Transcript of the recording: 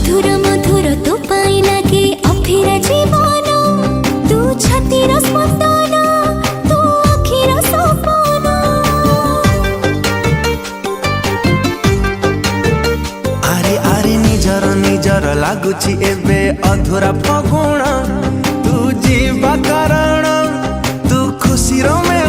मधुर मधुर तो पाई लगे अफिरा जीवन तू छातीर स्पंदन तू अखिर सपन आरे आरे निजर निजर लागुची एबे अधूरा फगुण तू जीवा कारण तू खुशी रो में